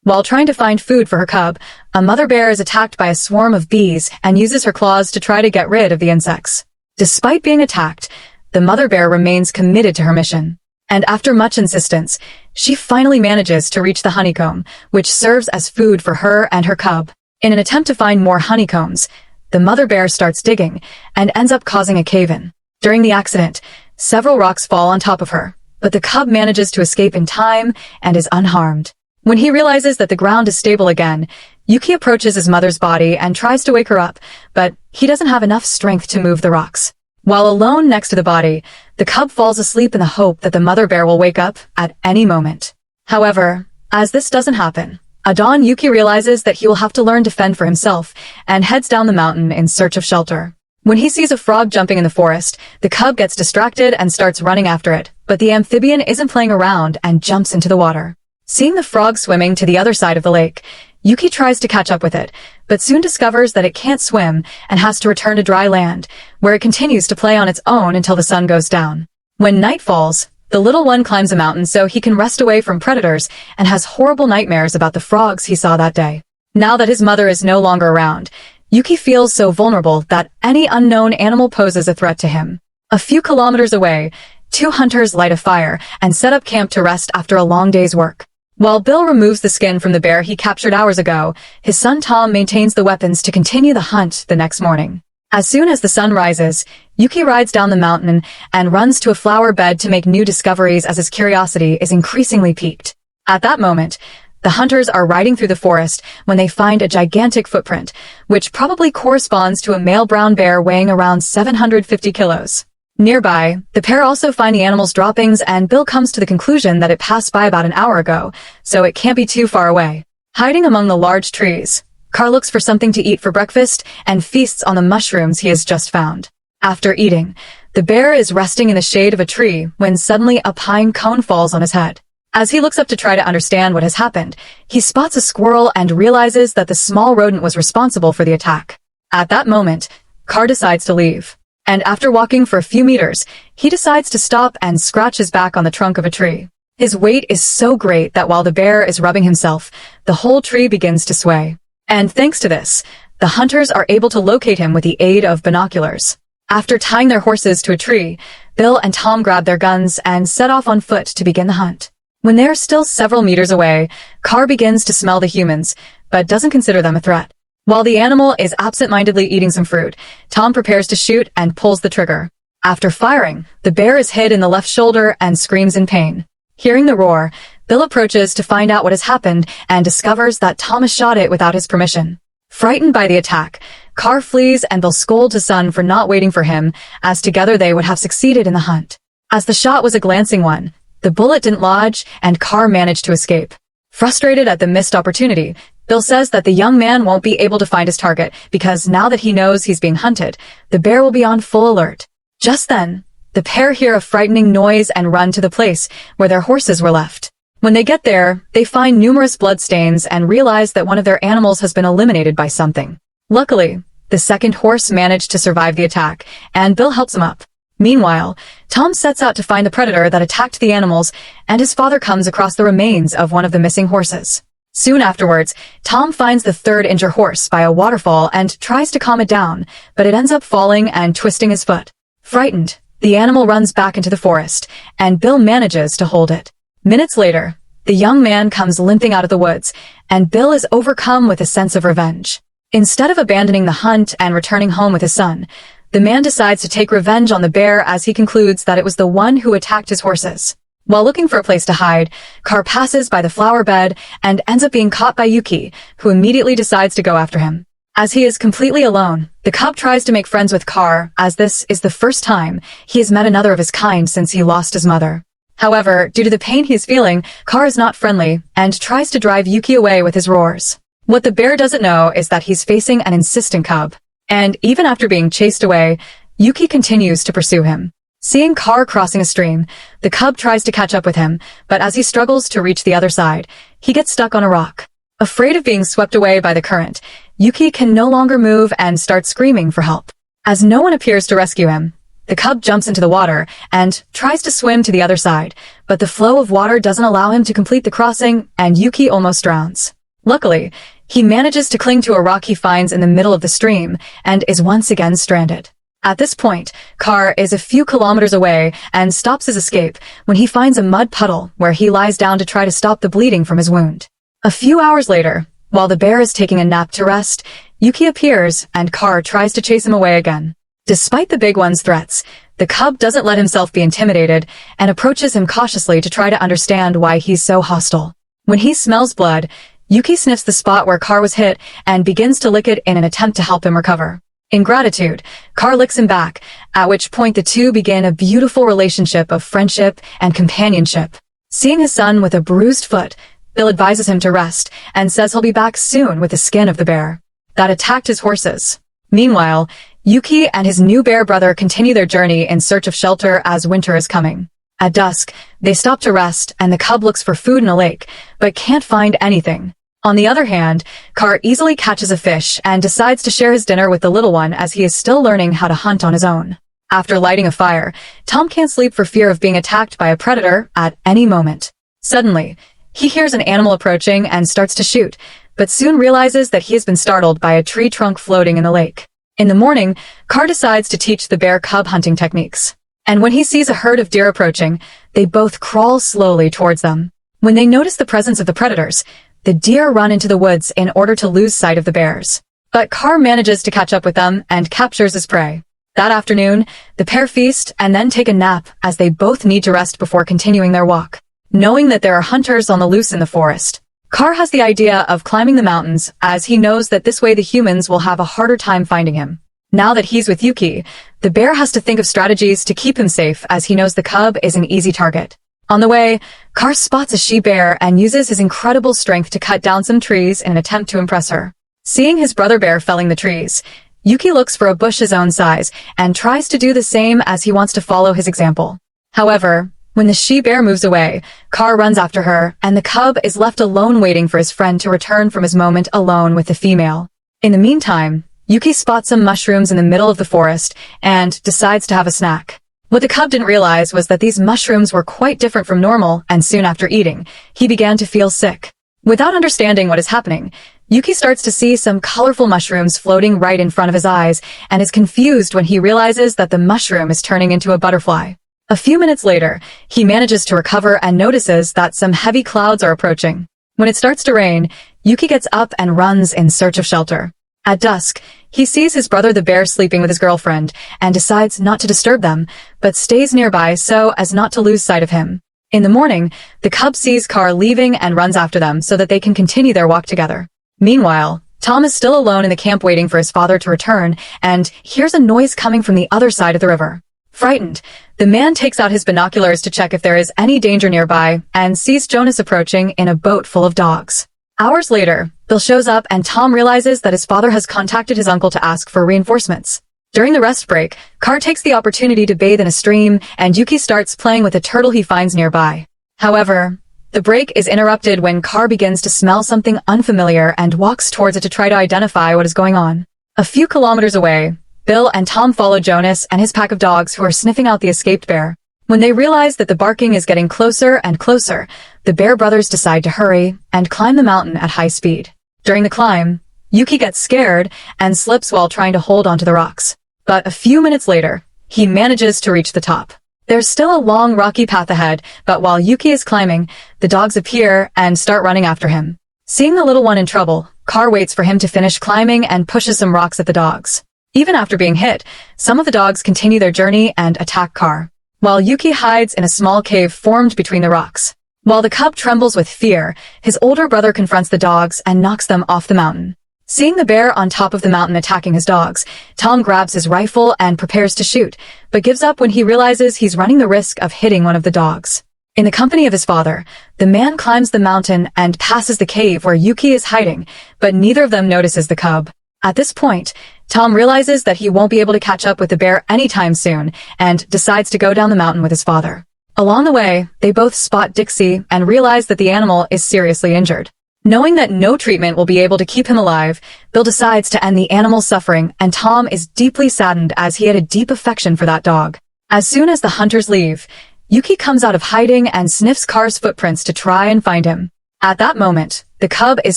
While trying to find food for her cub, a mother bear is attacked by a swarm of bees and uses her claws to try to get rid of the insects. Despite being attacked, the mother bear remains committed to her mission. And after much insistence, she finally manages to reach the honeycomb, which serves as food for her and her cub. In an attempt to find more honeycombs, the mother bear starts digging and ends up causing a cave-in. During the accident, several rocks fall on top of her, but the cub manages to escape in time and is unharmed. When he realizes that the ground is stable again, Yuki approaches his mother's body and tries to wake her up, but he doesn't have enough strength to move the rocks. While alone next to the body, the cub falls asleep in the hope that the mother bear will wake up at any moment. However, as this doesn't happen, at dawn Yuki realizes that he will have to learn to fend for himself and heads down the mountain in search of shelter. When he sees a frog jumping in the forest, the cub gets distracted and starts running after it, but the amphibian isn't playing around and jumps into the water. Seeing the frog swimming to the other side of the lake, Yuki tries to catch up with it, but soon discovers that it can't swim and has to return to dry land, where it continues to play on its own until the sun goes down. When night falls, the little one climbs a mountain so he can rest away from predators and has horrible nightmares about the frogs he saw that day. Now that his mother is no longer around, Yuki feels so vulnerable that any unknown animal poses a threat to him. A few kilometers away, two hunters light a fire and set up camp to rest after a long day's work. While Bill removes the skin from the bear he captured hours ago, his son Tom maintains the weapons to continue the hunt the next morning. As soon as the sun rises, Yuki rides down the mountain and runs to a flower bed to make new discoveries as his curiosity is increasingly piqued. At that moment, the hunters are riding through the forest when they find a gigantic footprint, which probably corresponds to a male brown bear weighing around 750 kilos. Nearby, the pair also find the animal's droppings and Bill comes to the conclusion that it passed by about an hour ago, so it can't be too far away. Hiding among the large trees, Carr looks for something to eat for breakfast and feasts on the mushrooms he has just found. After eating, the bear is resting in the shade of a tree when suddenly a pine cone falls on his head. As he looks up to try to understand what has happened, he spots a squirrel and realizes that the small rodent was responsible for the attack. At that moment, Carr decides to leave. And after walking for a few meters, he decides to stop and scratch his back on the trunk of a tree. His weight is so great that while the bear is rubbing himself, the whole tree begins to sway. And thanks to this, the hunters are able to locate him with the aid of binoculars. After tying their horses to a tree, Bill and Tom grab their guns and set off on foot to begin the hunt. When they are still several meters away, Carr begins to smell the humans, but doesn't consider them a threat. While the animal is absent-mindedly eating some fruit, Tom prepares to shoot and pulls the trigger. After firing, the bear is hit in the left shoulder and screams in pain. Hearing the roar, Bill approaches to find out what has happened and discovers that Thomas shot it without his permission. Frightened by the attack, Carr flees and Bill scolds his son for not waiting for him, as together they would have succeeded in the hunt. As the shot was a glancing one, the bullet didn't lodge and Carr managed to escape. Frustrated at the missed opportunity, Bill says that the young man won't be able to find his target because now that he knows he's being hunted, the bear will be on full alert. Just then, the pair hear a frightening noise and run to the place where their horses were left. When they get there, they find numerous bloodstains and realize that one of their animals has been eliminated by something. Luckily, the second horse managed to survive the attack, and Bill helps him up. Meanwhile, Tom sets out to find the predator that attacked the animals, and his father comes across the remains of one of the missing horses. Soon afterwards, Tom finds the third injured horse by a waterfall and tries to calm it down, but it ends up falling and twisting his foot. Frightened, the animal runs back into the forest, and Bill manages to hold it. Minutes later, the young man comes limping out of the woods, and Bill is overcome with a sense of revenge. Instead of abandoning the hunt and returning home with his son, the man decides to take revenge on the bear as he concludes that it was the one who attacked his horses. While looking for a place to hide, Carr passes by the flower bed and ends up being caught by Yuki, who immediately decides to go after him. As he is completely alone, the cub tries to make friends with Carr, as this is the first time he has met another of his kind since he lost his mother. However, due to the pain he is feeling, Carr is not friendly and tries to drive Yuki away with his roars. What the bear doesn't know is that he's facing an insistent cub. And even after being chased away, Yuki continues to pursue him. Seeing Carr crossing a stream, the cub tries to catch up with him, but as he struggles to reach the other side, he gets stuck on a rock. Afraid of being swept away by the current, Yuki can no longer move and starts screaming for help. As no one appears to rescue him, the cub jumps into the water and tries to swim to the other side, but the flow of water doesn't allow him to complete the crossing, and Yuki almost drowns. Luckily, he manages to cling to a rock he finds in the middle of the stream and is once again stranded. At this point, Car is a few kilometers away and stops his escape when he finds a mud puddle where he lies down to try to stop the bleeding from his wound. A few hours later, while the bear is taking a nap to rest, Yuki appears and Car tries to chase him away again. Despite the big one's threats, the cub doesn't let himself be intimidated and approaches him cautiously to try to understand why he's so hostile. When he smells blood, Yuki sniffs the spot where Car was hit and begins to lick it in an attempt to help him recover. In gratitude, Car licks him back, at which point the two begin a beautiful relationship of friendship and companionship. Seeing his son with a bruised foot, Bill advises him to rest and says he'll be back soon with the skin of the bear that attacked his horses. Meanwhile, Yuki and his new bear brother continue their journey in search of shelter as winter is coming. At dusk, they stop to rest and the cub looks for food in a lake, but can't find anything. On the other hand, Car easily catches a fish and decides to share his dinner with the little one as he is still learning how to hunt on his own. After lighting a fire, Tom can't sleep for fear of being attacked by a predator at any moment. Suddenly, he hears an animal approaching and starts to shoot, but soon realizes that he has been startled by a tree trunk floating in the lake. In the morning, Car decides to teach the bear cub hunting techniques. And when he sees a herd of deer approaching, they both crawl slowly towards them. When they notice the presence of the predators, the deer run into the woods in order to lose sight of the bears. But Car manages to catch up with them and captures his prey. That afternoon, the pair feast and then take a nap as they both need to rest before continuing their walk. Knowing that there are hunters on the loose in the forest, Car has the idea of climbing the mountains as he knows that this way the humans will have a harder time finding him. Now that he's with Yuki, the bear has to think of strategies to keep him safe as he knows the cub is an easy target. On the way, Car spots a she-bear and uses his incredible strength to cut down some trees in an attempt to impress her. Seeing his brother bear felling the trees, Yuki looks for a bush his own size and tries to do the same as he wants to follow his example. However, when the she-bear moves away, Car runs after her, and the cub is left alone waiting for his friend to return from his moment alone with the female. In the meantime, Yuki spots some mushrooms in the middle of the forest and decides to have a snack. What the cub didn't realize was that these mushrooms were quite different from normal, and soon after eating, he began to feel sick. Without understanding what is happening, Yuki starts to see some colorful mushrooms floating right in front of his eyes and is confused when he realizes that the mushroom is turning into a butterfly. A few minutes later, he manages to recover and notices that some heavy clouds are approaching. When it starts to rain, Yuki gets up and runs in search of shelter. At dusk, he sees his brother the bear sleeping with his girlfriend and decides not to disturb them, but stays nearby so as not to lose sight of him. In the morning, the cub sees Car leaving and runs after them so that they can continue their walk together. Meanwhile, Tom is still alone in the camp waiting for his father to return and hears a noise coming from the other side of the river. Frightened, the man takes out his binoculars to check if there is any danger nearby and sees Jonas approaching in a boat full of dogs. Hours later, Bill shows up and Tom realizes that his father has contacted his uncle to ask for reinforcements. During the rest break, Car takes the opportunity to bathe in a stream and Yuki starts playing with a turtle he finds nearby. However, the break is interrupted when Car begins to smell something unfamiliar and walks towards it to try to identify what is going on. A few kilometers away, Bill and Tom follow Jonas and his pack of dogs who are sniffing out the escaped bear. When they realize that the barking is getting closer and closer, the bear brothers decide to hurry and climb the mountain at high speed. During the climb, Yuki gets scared and slips while trying to hold onto the rocks. But a few minutes later, he manages to reach the top. There's still a long rocky path ahead, but while Yuki is climbing, the dogs appear and start running after him. Seeing the little one in trouble, Car waits for him to finish climbing and pushes some rocks at the dogs. Even after being hit, some of the dogs continue their journey and attack Car, while Yuki hides in a small cave formed between the rocks. While the cub trembles with fear, his older brother confronts the dogs and knocks them off the mountain. Seeing the bear on top of the mountain attacking his dogs, Tom grabs his rifle and prepares to shoot, but gives up when he realizes he's running the risk of hitting one of the dogs. In the company of his father, the man climbs the mountain and passes the cave where Yuki is hiding, but neither of them notices the cub. At this point, Tom realizes that he won't be able to catch up with the bear anytime soon and decides to go down the mountain with his father. Along the way, they both spot Dixie and realize that the animal is seriously injured. Knowing that no treatment will be able to keep him alive, Bill decides to end the animal's suffering, and Tom is deeply saddened as he had a deep affection for that dog. As soon as the hunters leave, Yuki comes out of hiding and sniffs Car's footprints to try and find him. At that moment, the cub is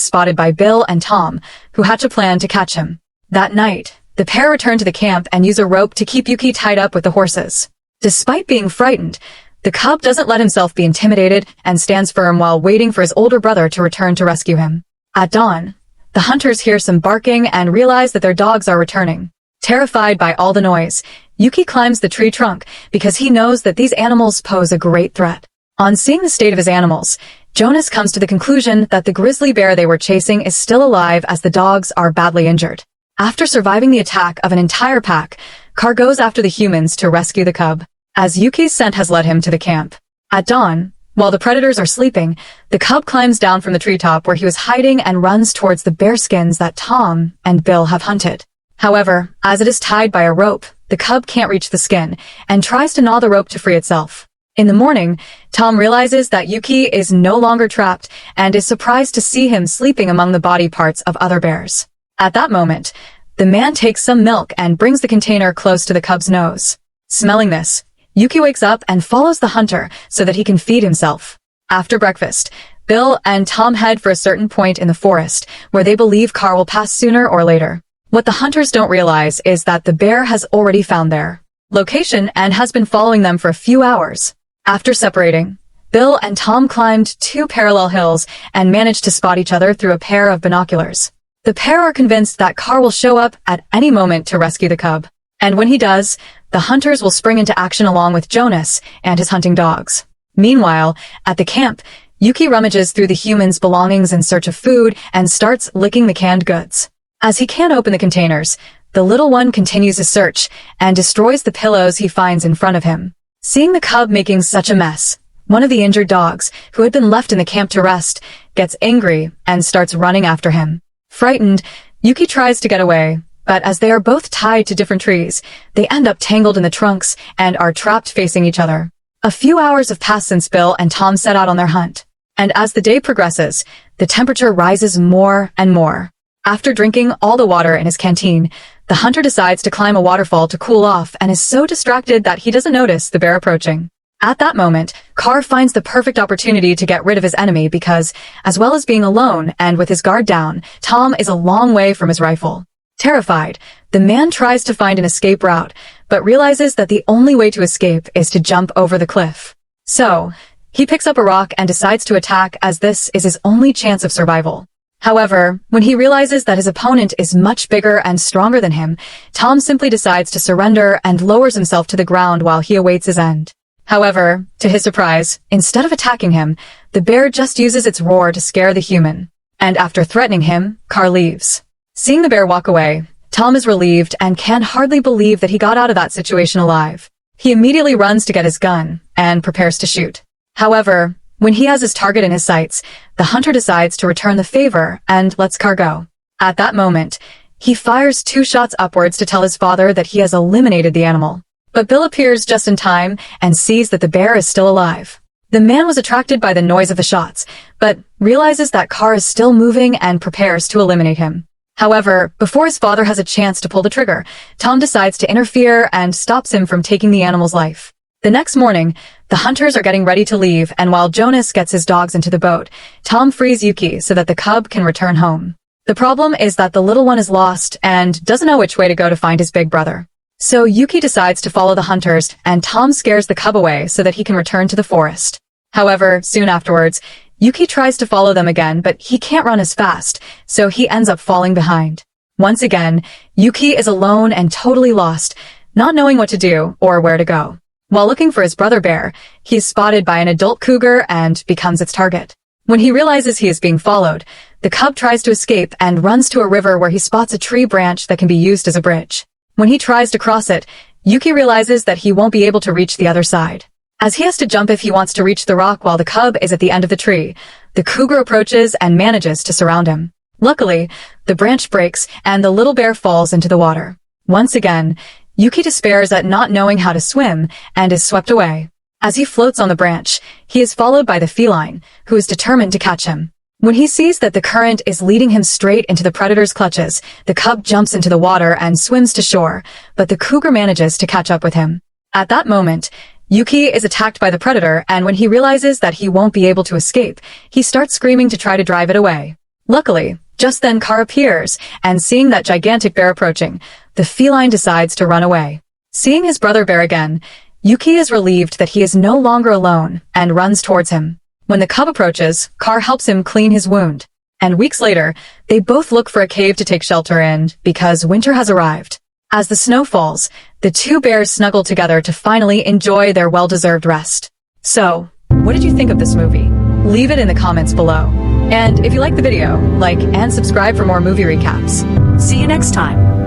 spotted by Bill and Tom, who hatch a plan to catch him. That night, the pair return to the camp and use a rope to keep Yuki tied up with the horses. Despite being frightened, the cub doesn't let himself be intimidated and stands firm while waiting for his older brother to return to rescue him. At dawn, the hunters hear some barking and realize that their dogs are returning. Terrified by all the noise, Yuki climbs the tree trunk because he knows that these animals pose a great threat. On seeing the state of his animals, Jonas comes to the conclusion that the grizzly bear they were chasing is still alive as the dogs are badly injured. After surviving the attack of an entire pack, Car goes after the humans to rescue the cub, as Yuki's scent has led him to the camp. At dawn, while the predators are sleeping, the cub climbs down from the treetop where he was hiding and runs towards the bear skins that Tom and Bill have hunted. However, as it is tied by a rope, the cub can't reach the skin and tries to gnaw the rope to free itself. In the morning, Tom realizes that Yuki is no longer trapped and is surprised to see him sleeping among the body parts of other bears. At that moment, the man takes some milk and brings the container close to the cub's nose. Smelling this, Yuki wakes up and follows the hunter so that he can feed himself. After breakfast, Bill and Tom head for a certain point in the forest where they believe Car will pass sooner or later. What the hunters don't realize is that the bear has already found their location and has been following them for a few hours. After separating, Bill and Tom climbed 2 parallel hills and managed to spot each other through a pair of binoculars. The pair are convinced that Car will show up at any moment to rescue the cub. And when he does, the hunters will spring into action along with Jonas and his hunting dogs. Meanwhile, at the camp, Yuki rummages through the humans' belongings in search of food and starts licking the canned goods. As he can't open the containers, the little one continues his search and destroys the pillows he finds in front of him. Seeing the cub making such a mess, one of the injured dogs, who had been left in the camp to rest, gets angry and starts running after him. Frightened, Yuki tries to get away, but as they are both tied to different trees, they end up tangled in the trunks and are trapped facing each other. A few hours have passed since Bill and Tom set out on their hunt, and as the day progresses, the temperature rises more and more. After drinking all the water in his canteen, the hunter decides to climb a waterfall to cool off and is so distracted that he doesn't notice the bear approaching. At that moment, Car finds the perfect opportunity to get rid of his enemy because, as well as being alone and with his guard down, Tom is a long way from his rifle. Terrified, the man tries to find an escape route, but realizes that the only way to escape is to jump over the cliff. So, he picks up a rock and decides to attack as this is his only chance of survival. However, when he realizes that his opponent is much bigger and stronger than him, Tom simply decides to surrender and lowers himself to the ground while he awaits his end. However, to his surprise, instead of attacking him, the bear just uses its roar to scare the human. And after threatening him, Car leaves. Seeing the bear walk away, Tom is relieved and can hardly believe that he got out of that situation alive. He immediately runs to get his gun and prepares to shoot. However, when he has his target in his sights, the hunter decides to return the favor and lets Car go. At that moment, he fires 2 shots upwards to tell his father that he has eliminated the animal. But Bill appears just in time and sees that the bear is still alive. The man was attracted by the noise of the shots, but realizes that Car is still moving and prepares to eliminate him. However, before his father has a chance to pull the trigger, Tom decides to interfere and stops him from taking the animal's life. The next morning, the hunters are getting ready to leave, and while Jonas gets his dogs into the boat, Tom frees Yuki so that the cub can return home. The problem is that the little one is lost and doesn't know which way to go to find his big brother. So Yuki decides to follow the hunters, and Tom scares the cub away so that he can return to the forest. However, soon afterwards, Yuki tries to follow them again, but he can't run as fast, so he ends up falling behind. Once again, Yuki is alone and totally lost, not knowing what to do or where to go. While looking for his brother bear, he is spotted by an adult cougar and becomes its target. When he realizes he is being followed, the cub tries to escape and runs to a river where he spots a tree branch that can be used as a bridge. When he tries to cross it, Yuki realizes that he won't be able to reach the other side. As he has to jump if he wants to reach the rock while the cub is at the end of the tree, the cougar approaches and manages to surround him. Luckily, the branch breaks and the little bear falls into the water. Once again, Yuki despairs at not knowing how to swim and is swept away. As he floats on the branch, he is followed by the feline, who is determined to catch him. When he sees that the current is leading him straight into the predator's clutches, the cub jumps into the water and swims to shore, but the cougar manages to catch up with him. At that moment, Yuki is attacked by the predator, and when he realizes that he won't be able to escape, he starts screaming to try to drive it away. Luckily, just then Car appears, and seeing that gigantic bear approaching, the feline decides to run away. Seeing his brother bear again, Yuki is relieved that he is no longer alone and runs towards him. When the cub approaches, Car helps him clean his wound. And weeks later, they both look for a cave to take shelter in because winter has arrived. As the snow falls, the two bears snuggle together to finally enjoy their well-deserved rest. So, what did you think of this movie? Leave it in the comments below. And if you liked the video, like and subscribe for more movie recaps. See you next time.